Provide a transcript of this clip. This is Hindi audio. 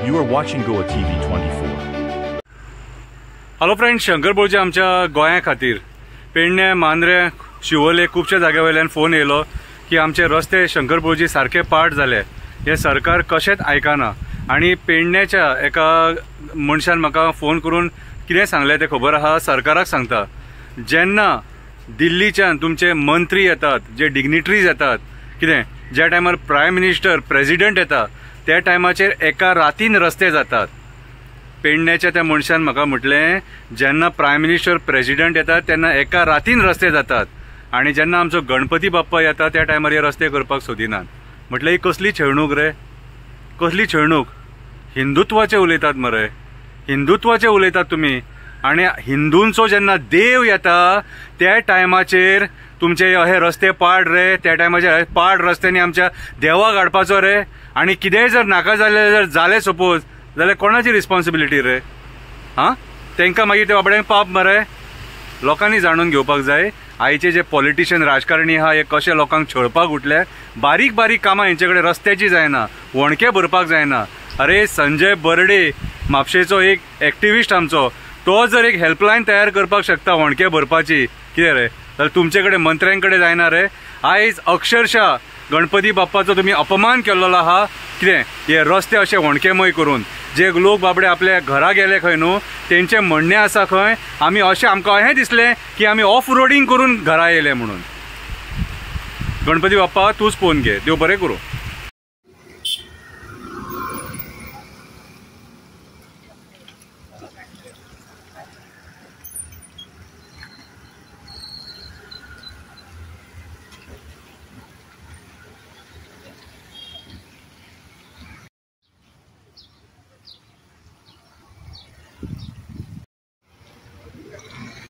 You are watching Goa TV 24. Hello friends, Shankar बोळचे आमच्या गोंया खातीर पेडणे, मांद्रे, शिवोले खूबशा जाग्या वयल्यान फोन येयलो की आमचे रस्ते शंकर बोळजी सारखे पाड जाले. हे सरकार कशेंच आयकना. आणि पेडण्याच्या एका मनशान म्हाका फोन करून कितें सांगलें तें खबर आहा. सरकाराक सांगता, जेन्ना दिल्लीच्यान तुमचे मंत्री येतात, जे डिग्निटरीज येतात, कितें ज्या टायमार प्रायम मिनिस्टर, प्रेसिडेंट येता त्या टायमाचेर एका रातीन रस्ते जातात. पेडण्याच्या त्या मनशान म्हाका म्हटलें, जेन्ना प्रायम मिनिस्टर, प्रेसिडेंट येतात तेन्ना एका रातीन रस्ते जातात, आणि जेन्ना आमचो गणपती बाप्पा येता त्या टायमार हे रस्ते करपाक सोदिनात. म्हटलें ही कसली छेडणूक रे, कसली छेडणूक. हिंदुत्वाचे उलयतात मरे, हिंदुत्वाचे उलयतात तुमी. आणि हिंदूंचो जेन्ना देव येता त्या टायमाचेर तुमचे हे रस्ते पाड रे. त्या टायमाचेर पाड रस्त्यांनी आमच्या देवाक हाडपाचो रे. आणि कितेंय जर नाका जालें सपोज, जाल्यार कोणाची रिस्पॉन्सिबिलिटी रे? हां, तांकां मागीर ते बाबड्यांक पाप मरे. लोकांनी जाणून घेवपाक जाय आयचे जे पॉलिटिशियन, राजकारणी आहा, हे कशे लोकांक छळपाक उठले. बारीक बारीक कामां हेंचे कडेन रस्त्याची जायना, वणके भरपाक जायना. अरे संजय बर्डे म्हापशेचो एक एक्टिविस्ट आमचो, तो जर एक हेल्पलायन तयार करपाक शकता वणके भरपाची, कितें रे, जाल्यार तुमचे कडेन मंत्र्यां कडेन जायना रे? आयज अक्षरशः गणपती बाप्पाचो तुम्ही अपमान केल्लो आहा. कितें हे रस्ते अशे वणकेमय करून, जे लोक बाबडे आपल्या घरा गेले खंय न्हू, तेंचें म्हणणें आसा खंय आमी अशें, आमकां अशें दिसलें की आमी ऑफ रोडींग करून घरा येयले म्हणून. गणपती बाप्पा तूंच पोवन घे, देव बरें करूं.